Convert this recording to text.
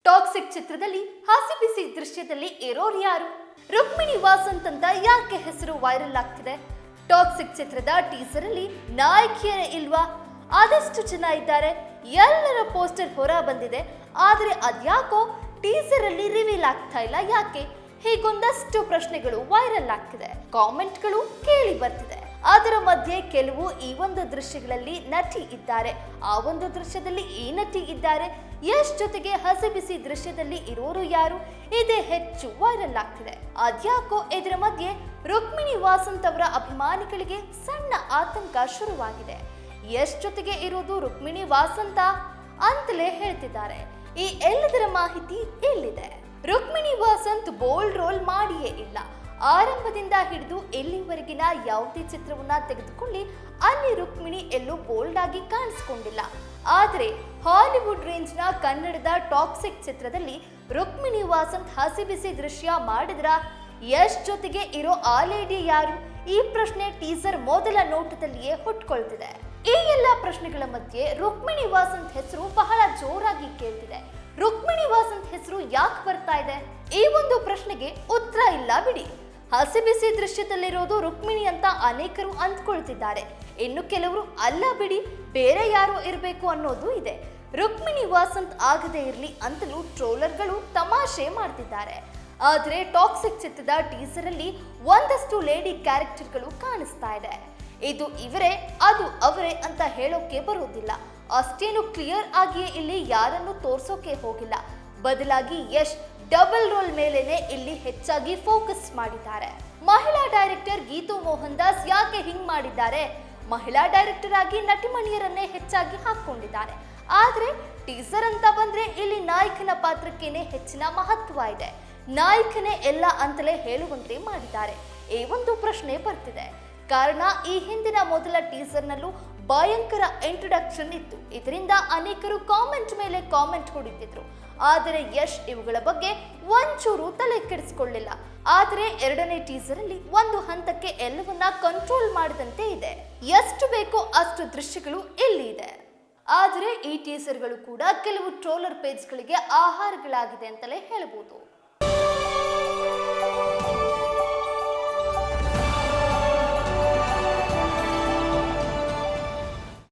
Toxic ಚಿತ್ರದಲ್ಲಿ ಹಸಿಬಿಸಿ ದೃಶ್ಯದಲ್ಲಿ ಇರೋರು ಯಾರು? ರುಕ್ಮಿಣಿ ವಾಸಂತ್ ಅಂತ ಯಾಕೆ ಹೆಸರು ವೈರಲ್ ಆಗ್ತಿದೆ? ಟಾಕ್ಸಿಕ್ ಚಿತ್ರದ ಟೀಸರ್ ಅಲ್ಲಿ ನಾಯಕಿಯರೇ ಇಲ್ವಾ? ಆದಷ್ಟು ಜನ ಇದ್ದಾರೆ, ಎಲ್ಲರ ಪೋಸ್ಟರ್ ಹೊರ ಬಂದಿದೆ, ಆದ್ರೆ ಅದ್ಯಾಕೋ ಟೀಸರ್ ಅಲ್ಲಿ ರಿವೀಲ್ ಆಗ್ತಾ ಇಲ್ಲ, ಯಾಕೆ? ಹೀಗೊಂದಷ್ಟು ಪ್ರಶ್ನೆಗಳು ವೈರಲ್ ಆಗ್ತಿದೆ, ಕಾಮೆಂಟ್ಗಳು ಕೇಳಿ ಬರ್ತಿದೆ. ಅದರ ಮಧ್ಯೆ ಕೆಲವು ಈ ಒಂದು ದೃಶ್ಯಗಳಲ್ಲಿ ನಟಿ ಇದ್ದಾರೆ, ಆ ಒಂದು ದೃಶ್ಯದಲ್ಲಿ ಈ ನಟಿ ಇದ್ದಾರೆ, ಯಶ್ ಜೊತೆಗೆ ಹಸಿಬಿಸಿ ದೃಶ್ಯದಲ್ಲಿ ಇರೋರು ಯಾರು? ಇದೇ ಹೆಚ್ಚು ವೈರಲ್ ಆಗ್ತಿದೆ. ಅದ್ಯಾಕೋ ಇದರ ಮಧ್ಯೆ ರುಕ್ಮಿಣಿ ವಾಸಂತ್ ಅವರ ಅಭಿಮಾನಿಗಳಿಗೆ ಸಣ್ಣ ಆತಂಕ ಶುರುವಾಗಿದೆ. ಯಶ್ ಜೊತೆಗೆ ಇರೋದು ರುಕ್ಮಿಣಿ ವಾಸಂತ ಅಂತಲೇ ಹೇಳ್ತಿದ್ದಾರೆ. ಈ ಎಲ್ಲದರ ಮಾಹಿತಿ ಇಲ್ಲಿದೆ. ರುಕ್ಮಿಣಿ ವಾಸಂತ್ ಬೋಲ್ಡ್ ರೋಲ್ ಮಾಡಿಯೇ ಇಲ್ಲ. ಆರಂಭದಿಂದ ಹಿಡಿದು ಇಲ್ಲಿವರೆಗಿನ ಯಾವುದೇ ಚಿತ್ರವನ್ನ ತೆಗೆದುಕೊಳ್ಳಿ, ಅಲ್ಲಿ ರುಕ್ಮಿಣಿ ಎಲ್ಲೂ ಬೋಲ್ಡ್ ಆಗಿ ಕಾಣಿಸಿಕೊಂಡಿಲ್ಲ. ಆದರೆ ಹಾಲಿವುಡ್ ರೇಂಜ್ನ ಕನ್ನಡದ ಟಾಕ್ಸಿಕ್ ಚಿತ್ರದಲ್ಲಿ ರುಕ್ಮಿಣಿ ವಾಸಂತ್ ಹಸಿಬಿಸಿ ದೃಶ್ಯ ಮಾಡಿದ್ರ? ಯಶ್ ಜೊತೆಗೆ ಇರೋ ಆ ಲೇಡಿ ಯಾರು? ಈ ಪ್ರಶ್ನೆ ಟೀಸರ್ ಮೊದಲ ನೋಟದಲ್ಲಿಯೇ ಹುಟ್ಕೊಳ್ತಿದೆ. ಈ ಎಲ್ಲ ಪ್ರಶ್ನೆಗಳ ಮಧ್ಯೆ ರುಕ್ಮಿಣಿ ವಾಸಂತ್ ಹೆಸರು ಬಹಳ ಜೋರಾಗಿ ಕೇಳ್ತಿದೆ. ರುಕ್ಮಿಣಿ ವಾಸಂತ್ ಹೆಸರು ಯಾಕೆ ಬರ್ತಾ ಇದೆ? ಈ ಒಂದು ಪ್ರಶ್ನೆಗೆ ಉತ್ತರ ಇಲ್ಲ ಬಿಡಿ. ಹಸಿಬಿಸಿ ದೃಶ್ಯದಲ್ಲಿರೋದು ರುಕ್ಮಿಣಿ ಅಂತ ಅನೇಕರು ಅಂದ್ಕೊಳ್ತಿದ್ದಾರೆ. ಇನ್ನು ಕೆಲವರು ಅಲ್ಲ ಬಿಡಿ, ಬೇರೆ ಯಾರೋ ಇರಬೇಕು ಅನ್ನೋದು ಇದೆ. ರುಕ್ಮಿಣಿ ವಾಸಂತ್ ಆಗದೇ ಇರಲಿ ಅಂತಲೂ ಟ್ರೋಲರ್ಗಳು ತಮಾಷೆ ಮಾಡ್ತಿದ್ದಾರೆ. ಆದರೆ ಟಾಕ್ಸಿಕ್ ಚಿತ್ರದ ಟೀಸರ್ ಅಲ್ಲಿ ಒಂದಷ್ಟು ಲೇಡಿ ಕ್ಯಾರೆಕ್ಟರ್ಗಳು ಕಾಣಿಸ್ತಾ ಇದೆ. ಇದು ಇವರೇ, ಅದು ಅವರೇ ಅಂತ ಹೇಳೋಕೆ ಬರೋದಿಲ್ಲ. ಅಷ್ಟೇನು ಕ್ಲಿಯರ್ ಆಗಿಯೇ ಇಲ್ಲಿ ಯಾರನ್ನು ತೋರ್ಸೋಕೆ ಹೋಗಿಲ್ಲ. ಬದಲಾಗಿ ಯಶ್ ಡಬಲ್ ರೋಲ್ ಮೇಲೇನೆ ಇಲ್ಲಿ ಹೆಚ್ಚಾಗಿ ಫೋಕಸ್ ಮಾಡಿದ್ದಾರೆ. ಮಹಿಳಾ ಡೈರೆಕ್ಟರ್ ಗೀತು ಮೋಹನ್ ದಾಸ್ ಯಾಕೆ ಹಿಂಗ್ ಮಾಡಿದ್ದಾರೆ? ಮಹಿಳಾ ಡೈರೆಕ್ಟರ್ ಆಗಿ ನಟಿಮಣಿಯರನ್ನೇ ಹೆಚ್ಚಾಗಿ ಹಾಕೊಂಡಿದ್ದಾರೆ. ಆದ್ರೆ ಟೀಸರ್ ಅಂತ ಬಂದ್ರೆ ಇಲ್ಲಿ ನಾಯಕನ ಪಾತ್ರಕ್ಕೇನೆ ಹೆಚ್ಚಿನ ಮಹತ್ವ ಇದೆ. ನಾಯಕನೇ ಎಲ್ಲ ಅಂತಲೇ ಹೇಳುವಂತೆ ಮಾಡಿದ್ದಾರೆ. ಈ ಒಂದು ಪ್ರಶ್ನೆ ಬರ್ತಿದೆ. ಕಾರಣ ಈ ಹಿಂದಿನ ಮೊದಲ ಟೀಸರ್ನಲ್ಲೂ ಭಯಂಕರ ಇಂಟ್ರೊಡಕ್ಷನ್ ಇತ್ತು. ಇದರಿಂದ ಅನೇಕರು ಕಾಮೆಂಟ್ ಮೇಲೆ ಕಾಮೆಂಟ್ ಹೊಡಿತಿದ್ರು. ಆದರೆ ಯಶ್ ಇವುಗಳ ಬಗ್ಗೆ ಒಂಚೂರು ತಲೆ ಕೆಡಿಸಿಕೊಳ್ಳಿಲ್ಲ. ಆದರೆ ಎರಡನೇ ಟೀಸರ್ ಅಲ್ಲಿ ಒಂದು ಹಂತಕ್ಕೆ ಎಲ್ಲವನ್ನ ಕಂಟ್ರೋಲ್ ಮಾಡಿದಂತೆ ಇದೆ. ಎಷ್ಟು ಬೇಕೋ ಅಷ್ಟು ದೃಶ್ಯಗಳು ಇಲ್ಲಿ ಇದೆ. ಆದರೆ ಈ ಟೀಸರ್ಗಳು ಕೂಡ ಕೆಲವು ಟ್ರೋಲರ್ ಪೇಜ್ಗಳಿಗೆ ಆಹಾರಗಳಾಗಿದೆ ಅಂತಲೇ ಹೇಳಬಹುದು.